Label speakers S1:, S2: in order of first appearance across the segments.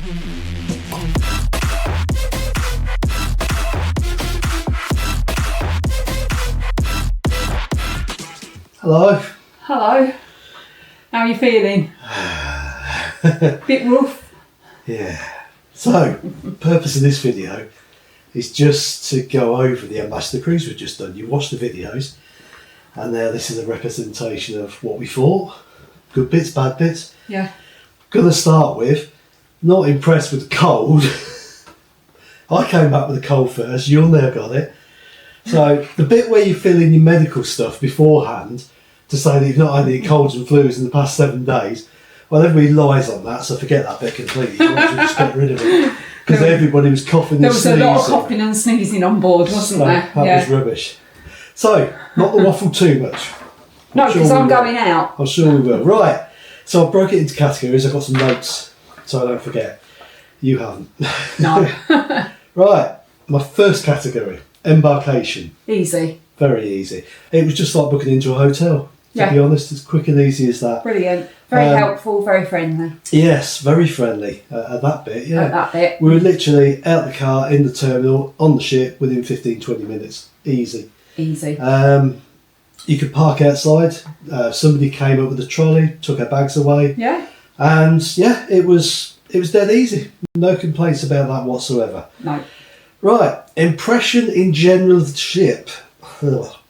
S1: Hello.
S2: Hello. How are you feeling? Bit rough?
S1: Yeah. So, purpose of this video is just to go over the Ambassador cruise we've just done. You watched the videos, and now this is a representation of what we thought. Good bits, bad bits.
S2: Yeah.
S1: Gonna start with, not impressed with the cold. I came back with a cold first, you'll now got it. So, the bit where you fill in your medical stuff beforehand to say that you've not had any colds and flus in the past 7 days, well, everybody lies on that, so forget that bit completely. You want to just get rid of it. Because everybody was coughing and sneezing.
S2: There was a lot of coughing and sneezing on board, wasn't there?
S1: That was rubbish. So, not to waffle too much.
S2: No, because I'm going out.
S1: I'm sure we will. Right, so I broke it into categories. I've got some notes, so I don't forget. You haven't.
S2: No.
S1: Right, my first category, embarkation.
S2: Easy.
S1: Very easy. It was just like booking into a hotel, to be honest. As quick and easy as that.
S2: Brilliant. Very helpful, very friendly.
S1: Yes, very friendly at that bit, yeah.
S2: At that bit.
S1: We were literally out the car, in the terminal, on the ship within 15-20 minutes. Easy.
S2: Easy.
S1: You could park outside. Somebody came up with a trolley, took our bags away.
S2: Yeah.
S1: And yeah, it was dead easy. No complaints about that whatsoever.
S2: No.
S1: Right, impression in general of the ship.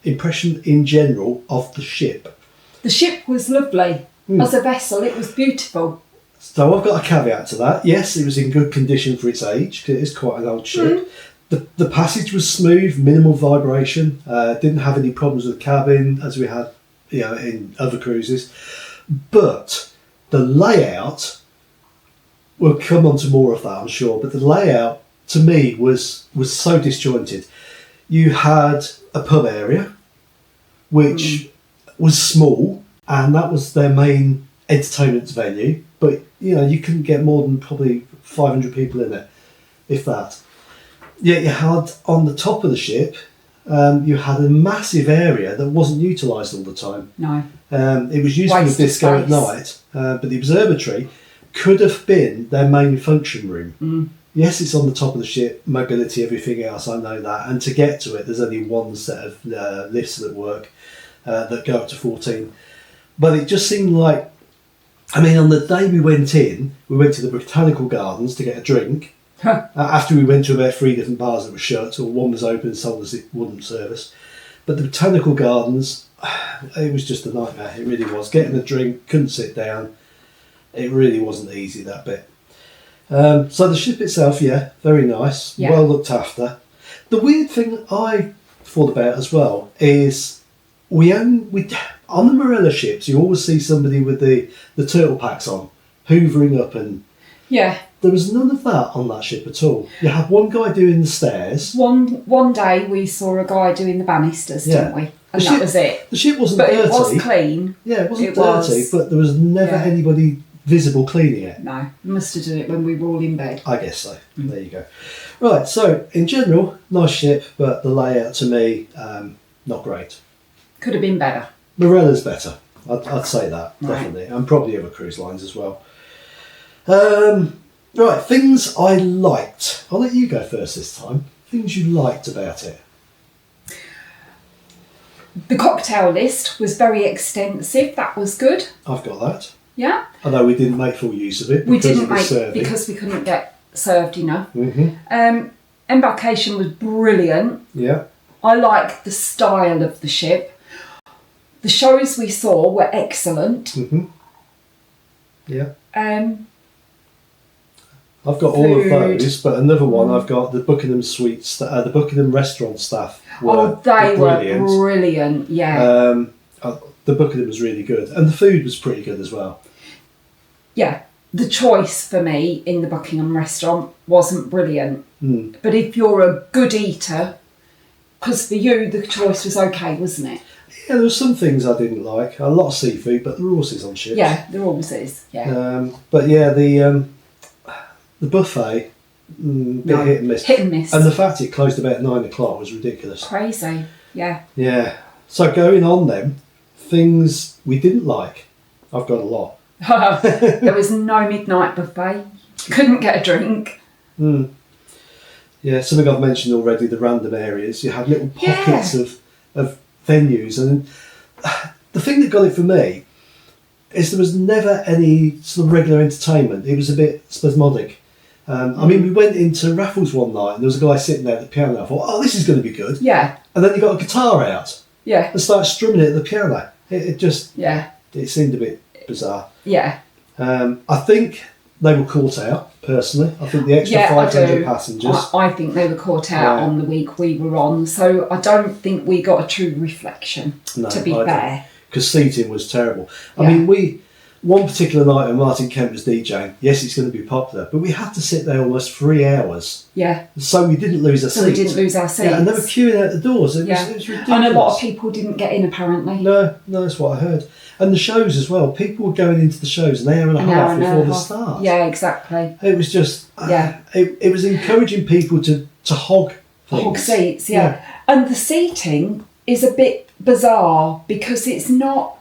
S1: Impression in general of the ship.
S2: The ship was lovely. As a vessel, it was beautiful.
S1: So I've got a caveat to that. Yes, it was in good condition for its age, because it is quite an old ship. The passage was smooth, minimal vibration, didn't have any problems with the cabin as we had in other cruises. But the layout, we'll come on to more of that I'm sure, but the layout to me was so disjointed. You had a pub area, which was small, and that was their main entertainment venue, but you couldn't get more than probably 500 people in it, if that. Yet you had on the top of the ship, you had a massive area that wasn't utilised all the time.
S2: No.
S1: It was used for the disco at night, but the observatory could have been their main function room. Yes, it's on the top of the ship, mobility, everything else, I know that, and to get to it there's only one set of lifts that work that go up to 14. But it just seemed like, on the day we went to the Botanical Gardens to get a drink. After we went to about 3 different bars that were shut, or one was open and sold us it wouldn't service. But the Botanical Gardens, it was just a nightmare. It really was. Getting a drink, couldn't sit down. It really wasn't easy, that bit. So the ship itself, very nice, well looked after. The weird thing I thought about as well is on the Marella ships, you always see somebody with the turtle packs on, hoovering up and...
S2: Yeah.
S1: There was none of that on that ship at all. You had one guy doing the stairs.
S2: One day we saw a guy doing the banisters, didn't we? And that was it.
S1: The ship wasn't dirty.
S2: But it was clean.
S1: Yeah, it wasn't dirty, but there was never anybody visible cleaning it.
S2: No, we must have done it when we were all in bed.
S1: I guess so. There you go. Right, so in general, nice ship, but the layout to me, not great.
S2: Could have been better.
S1: Morella's better. I'd say that, definitely. And probably other cruise lines as well. Right, things I liked. I'll let you go first this time. Things you liked about it.
S2: The cocktail list was very extensive. That was good.
S1: I've got that.
S2: Yeah.
S1: Although we didn't make full use of it.
S2: We didn't because we couldn't get served enough. Embarkation was brilliant.
S1: Yeah.
S2: I liked the style of the ship. The shows we saw were excellent.
S1: Yeah.
S2: I've
S1: got all of those, but another one I've got the Buckingham Suites, the Buckingham restaurant staff.
S2: Were brilliant. Yeah.
S1: The Buckingham was really good, and the food was pretty good as well.
S2: Yeah, the choice for me in the Buckingham restaurant wasn't brilliant, but if you're a good eater, because for you the choice was okay, wasn't it?
S1: Yeah, there were some things I didn't like. A lot of seafood, but there always is on ships.
S2: Yeah, there always is. Yeah.
S1: But yeah, the buffet, bit hit and miss.
S2: Hit and miss.
S1: And the fact it closed about 9 o'clock was ridiculous.
S2: Crazy. Yeah.
S1: Yeah. So going on then, things we didn't like. I've got a lot.
S2: There was no midnight buffet. Couldn't get a drink.
S1: Yeah, something I've mentioned already, the random areas. You had little pockets of venues. And the thing that got it for me is there was never any sort of regular entertainment. It was a bit spasmodic. I mean, we went into Raffles one night and there was a guy sitting there at the piano. I thought, oh, this is going to be good.
S2: Yeah.
S1: And then he got a guitar out.
S2: Yeah.
S1: And started strumming it at the piano. It just...
S2: Yeah.
S1: It seemed a bit bizarre.
S2: Yeah.
S1: I think they were caught out, personally. I think the extra 500 passengers...
S2: I think they were caught out on the week we were on, so I don't think we got a true reflection, to be fair.
S1: Because seating was terrible. I mean, one particular night when Martin Kemp was DJing, yes, it's going to be popular, but we had to sit there almost 3 hours.
S2: Yeah.
S1: So we didn't lose our seats.
S2: So we didn't lose our seats.
S1: Yeah, and they were queuing out the doors. It was ridiculous.
S2: And a lot of people didn't get in, apparently.
S1: No, that's what I heard. And the shows as well. People were going into the shows an hour and a half before the start.
S2: Yeah, exactly.
S1: It was just... It was encouraging people to hog things.
S2: Hog seats, yeah. And the seating is a bit bizarre because it's not...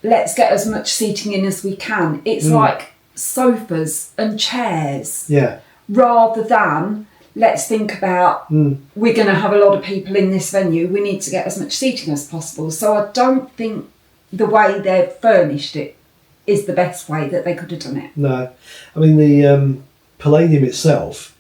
S2: Let's get as much seating in as we can. It's like sofas and chairs.
S1: Yeah.
S2: Rather than, let's think about, we're going to have a lot of people in this venue. We need to get as much seating as possible. So I don't think the way they've furnished it is the best way that they could have done it.
S1: No. I mean, the Palladium itself,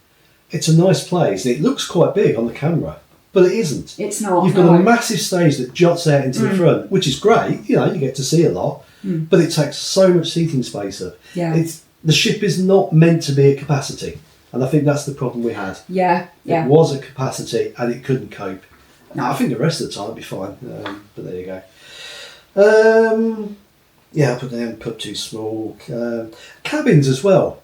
S1: it's a nice place. It looks quite big on the camera. But it isn't.
S2: It's not.
S1: You've got a massive stage that jots out into the front, which is great. You know, you get to see a lot, but it takes so much seating space up.
S2: Yeah.
S1: The ship is not meant to be at capacity, and I think that's the problem we had.
S2: Yeah.
S1: It was at capacity and it couldn't cope.
S2: No.
S1: I think the rest of the time it'd be fine, but there you go. I put down pub too small. Cabins as well.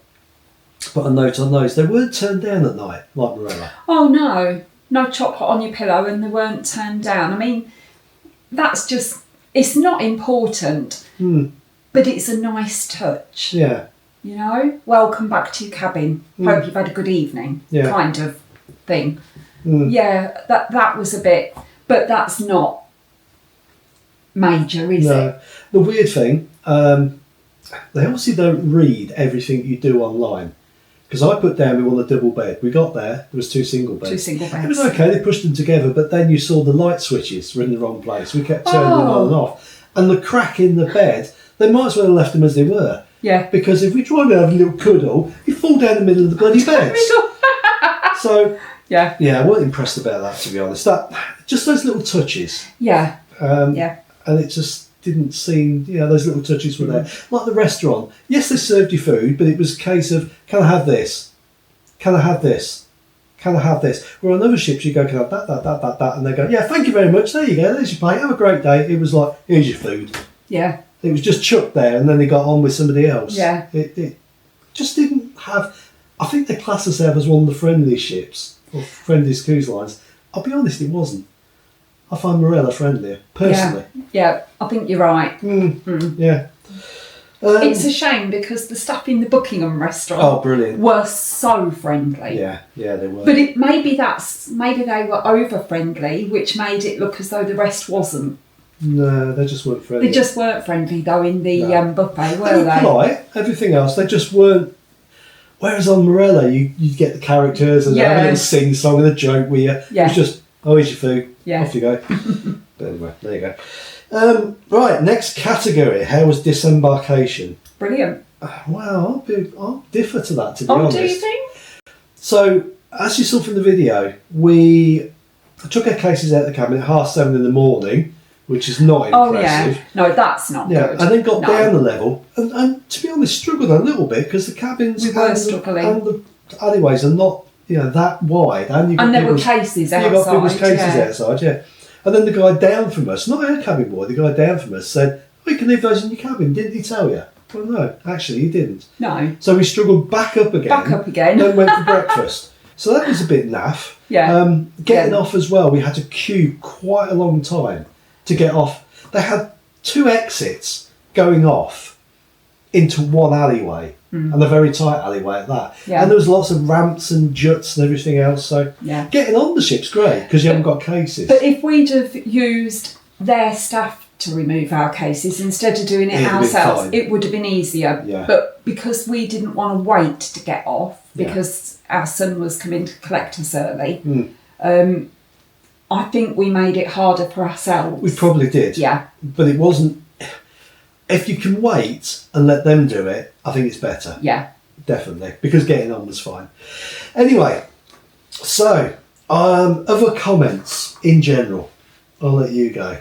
S1: Put a note on those. They weren't turned down at night like Morella.
S2: Oh no. No chocolate on your pillow and they weren't turned down. I mean, that's just, it's not important, but it's a nice touch.
S1: Yeah.
S2: You know, welcome back to your cabin. Hope you've had a good evening, kind of thing. Yeah, that was a bit, but that's not major, is it?
S1: The weird thing, they obviously don't read everything you do online. Because I put down we want a double bed. We got there was 2 single beds.
S2: 2 single beds.
S1: It was okay, they pushed them together, but then you saw the light switches were in the wrong place. We kept turning them on and off. And the crack in the bed, they might as well have left them as they were.
S2: Yeah.
S1: Because if we tried to have a little cuddle, you fall down the middle of the bloody bed. So, yeah, I wasn't impressed about that, to be honest. Just those little touches.
S2: Yeah.
S1: And it just didn't seem, those little touches were there. Like the restaurant. Yes, they served you food, but it was a case of, can I have this? Can I have this? Can I have this? Where on other ships you go, can I have that, and they go, yeah, thank you very much, there you go, there's your plate, have a great day. It was like, here's your food. Yeah. It was just chucked there and then they got on with somebody else. Yeah. It just didn't have, I think they class themselves as one of the friendliest ships, or friendliest cruise lines. I'll be honest, it wasn't. I find Morella friendlier, personally. Yeah, I think you're right. Yeah. It's a shame because the staff in the Buckingham restaurant were so friendly. Yeah, they were. But maybe they were over friendly, which made it look as though the rest wasn't. No, they just weren't friendly. They just weren't friendly though in the buffet, were they? Polite, everything else, they just weren't. Whereas on Morella, you get the characters and they have a little sing-song and a joke with you. Yeah. It's just, oh, here's your food. Yeah. Off you go. But anyway, there you go. Right, next category. How was Disembarkation? Brilliant. Well, I'll differ to that, to be honest. Oh, do you think? So, as you saw from the video, we took our cases out of the cabin at 7:30 in the morning, which is not impressive. Yeah. No, that's not good. And then got down the level, and to be honest, struggled a little bit because the cabins and the alleyways are not that wide. And there were cases outside. You got people's cases outside, yeah. And then the guy down from us, not our cabin boy, the guy down from us said, "Oh, you can leave those in your cabin, didn't he tell you?" Well, no, actually he didn't. No. So we struggled back up again. Then went for breakfast. So that was a bit naff. Yeah. Getting off as well, we had to queue quite a long time to get off. They had 2 exits going off into one alleyway, and a very tight alleyway at that. Yeah. And there was lots of ramps and juts and everything else. So getting on the ship's great because you haven't got cases. But if we'd have used their staff to remove our cases instead of doing it ourselves, it would have been easier. Yeah. But
S2: because we didn't want to wait to get off because our son was coming to collect us early. I think we made it harder for ourselves.
S1: We probably did.
S2: Yeah.
S1: But it wasn't... If you can wait and let them do it, I think it's better.
S2: Yeah.
S1: Definitely. Because getting on was fine. Anyway, so, other comments in general. I'll let you go.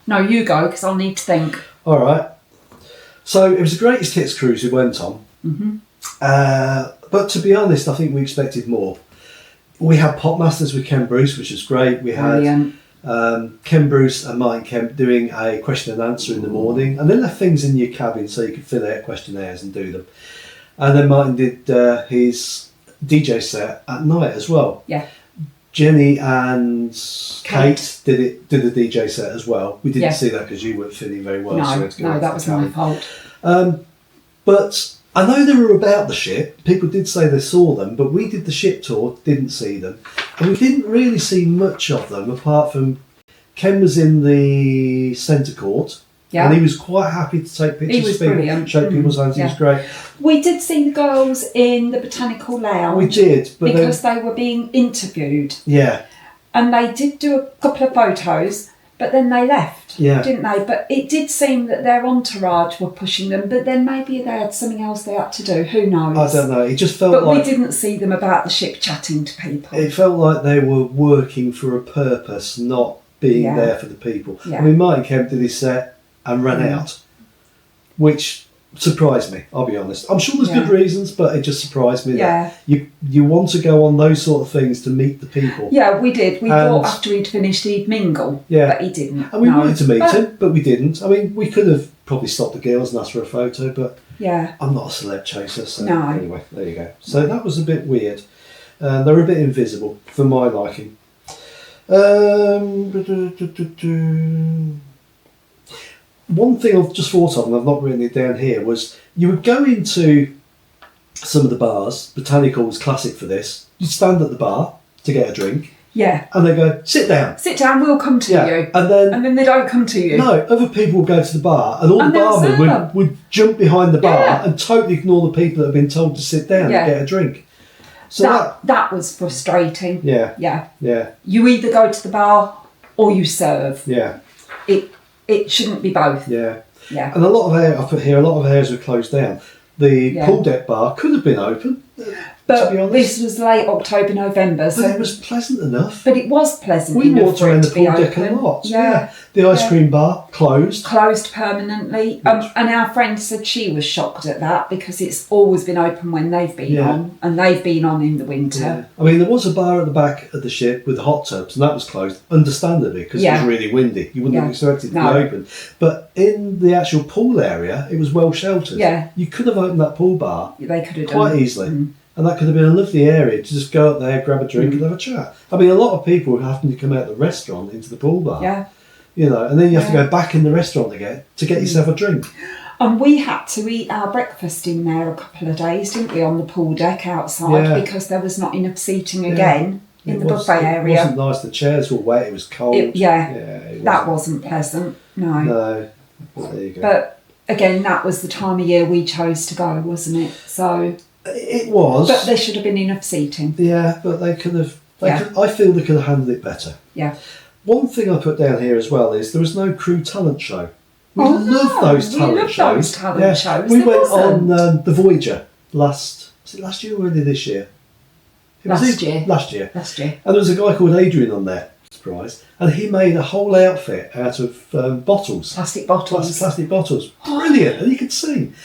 S2: No, you go, because I'll need to think.
S1: All right. So, it was the greatest hits cruise we went on. But to be honest, I think we expected more. We had Popmasters with Ken Bruce, which was great. We had Ken Bruce and Martin Kemp doing a question and answer in the morning, and they left things in your cabin so you could fill out questionnaires and do them. And then Martin did his DJ set at night as well.
S2: Yeah.
S1: Jenny and Kate did the DJ set as well. We didn't see that because you weren't feeling very well.
S2: No, that was my fault.
S1: But I know they were about the ship. People did say they saw them, but we did the ship tour, didn't see them. And we didn't really see much of them, apart from Ken was in the centre court. Yeah. And he was quite happy to take pictures.
S2: He was brilliant.
S1: Shake people's hands. He was great.
S2: We did see the girls in the Botanical Lounge.
S1: We did. But
S2: because they were being interviewed.
S1: Yeah.
S2: And they did do a couple of photos, but then they left, didn't they? But it did seem that their entourage were pushing them, but then maybe they had something else they had to do. Who knows?
S1: I don't know. It just felt like...
S2: But we didn't see them about the ship chatting to people.
S1: It felt like they were working for a purpose, not being there for the people. Yeah. I mean, Martin Kemp did his set and ran out, which surprised me, I'll be honest. I'm sure there's good reasons, but it just surprised me that you want to go on those sort of things to meet the people.
S2: Yeah, we did. We thought after he'd finished he'd mingle, but he didn't.
S1: And we wanted to meet him, but we didn't. I mean, we could have probably stopped the girls and asked for a photo, but I'm not a celeb chaser, so anyway, there you go. So that was a bit weird. They were a bit invisible, for my liking. One thing I've just thought of, and I've not written it down here, was you would go into some of the bars. Botanical was classic for this. You'd stand at the bar to get a drink.
S2: Yeah.
S1: And they go, sit down.
S2: Sit down, we'll come to you.
S1: And then
S2: they don't come to you.
S1: No, other people would go to the bar and all the barmen would jump behind the bar and totally ignore the people that have been told to sit down and get a drink. So
S2: that was frustrating.
S1: Yeah.
S2: Yeah. You either go to the bar or you serve.
S1: Yeah.
S2: It shouldn't be both.
S1: Yeah. And a lot of areas were closed down. The pool deck bar could have been open,
S2: but
S1: to be honest.
S2: This was late October, November. So
S1: but it was pleasant enough.
S2: But it was pleasant
S1: we
S2: enough
S1: walked around the pool deck a lot. Yeah. The ice cream bar closed.
S2: Closed permanently. And our friend said she was shocked at that because it's always been open when they've been on, and they've been on in the winter.
S1: Yeah. I mean, there was a bar at the back of the ship with hot tubs, and that was closed, understandably, because it was really windy. You wouldn't have expected it to be open. But in the actual pool area, it was well sheltered. Yeah. You could have opened that pool bar
S2: they could have
S1: quite easily. And that could have been a lovely area to just go up there, grab a drink and have a chat. I mean, a lot of people were having to come out of the restaurant into the pool bar. Yeah. You know, and then you have to go back in the restaurant again to get yourself a drink.
S2: And we had to eat our breakfast in there a couple of days, didn't we, on the pool deck outside because there was not enough seating again in the buffet area.
S1: It wasn't nice. The chairs were wet. It was cold.
S2: That wasn't pleasant. No.
S1: But there you go.
S2: But again, that was the time of year we chose to go, wasn't it? So
S1: it was.
S2: But there should have been enough seating.
S1: Yeah, but they could have. I feel they could have handled it better.
S2: Yeah.
S1: One thing I put down here as well is there was no crew talent show. We love those talent shows. We went on the Voyager last year or early this year?
S2: Last year.
S1: Last year. And there was a guy called Adrian on there, surprise, and he made a whole outfit out of bottles.
S2: Plastic bottles.
S1: Plastic bottles. Brilliant. And he could sing.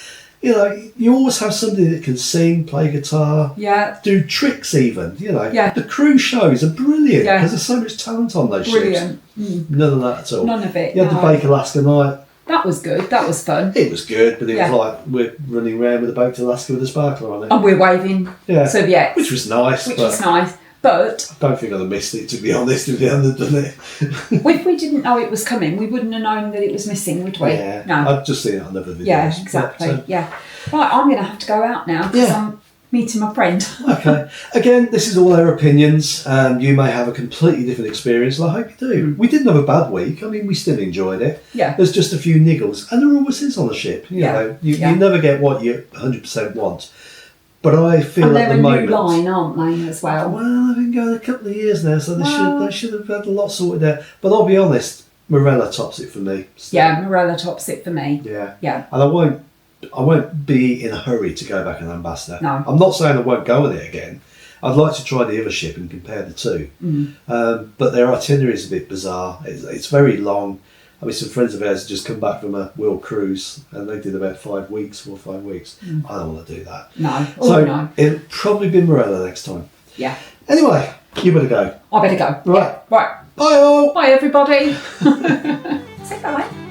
S1: You know, you always have somebody that can sing, play guitar, do tricks even, you know. Yeah. The crew shows are brilliant because there's so much talent on those ships. None of that at all.
S2: None of it.
S1: You had the Baked Alaska night.
S2: That was good. That was fun.
S1: It was good, but it was like we're running around with a Baked Alaska with a sparkler on it.
S2: And we're waving serviettes.
S1: Which was nice.
S2: But
S1: I don't think I'd have missed it, to be honest, if we hadn't done it.
S2: If we didn't know it was coming, we wouldn't have known that it was missing, would we?
S1: Yeah. No. I've just seen it on other videos.
S2: Yeah, exactly. Right, I'm going to have to go out now because I'm meeting my friend.
S1: Okay. Again, this is all our opinions. You may have a completely different experience, and I hope you do. We didn't have a bad week. I mean, we still enjoyed it.
S2: Yeah.
S1: There's just a few niggles, and there always is on a ship. You know, you never get what you 100% want. But I feel
S2: and
S1: at the
S2: they're
S1: moment,
S2: a new line, aren't they, as well?
S1: Well, they've been going a couple of years now, so they should have had a lot sorted out. But I'll be honest, Morella tops it for me. Still.
S2: Yeah, Morella tops it for me.
S1: Yeah.
S2: Yeah.
S1: And I won't be in a hurry to go back an ambassador.
S2: No.
S1: I'm not saying I won't go on it again. I'd like to try the other ship and compare the two. But their itinerary is a bit bizarre. It's very long. I mean, some friends of ours have just come back from a world cruise and they did about 5 weeks, 4 or 5 weeks. I don't want to do that.
S2: No.
S1: So it'll probably be Morella next time.
S2: Yeah.
S1: Anyway, you better go.
S2: I better go.
S1: Right.
S2: Yeah. Right.
S1: Bye all.
S2: Bye, everybody. Say bye.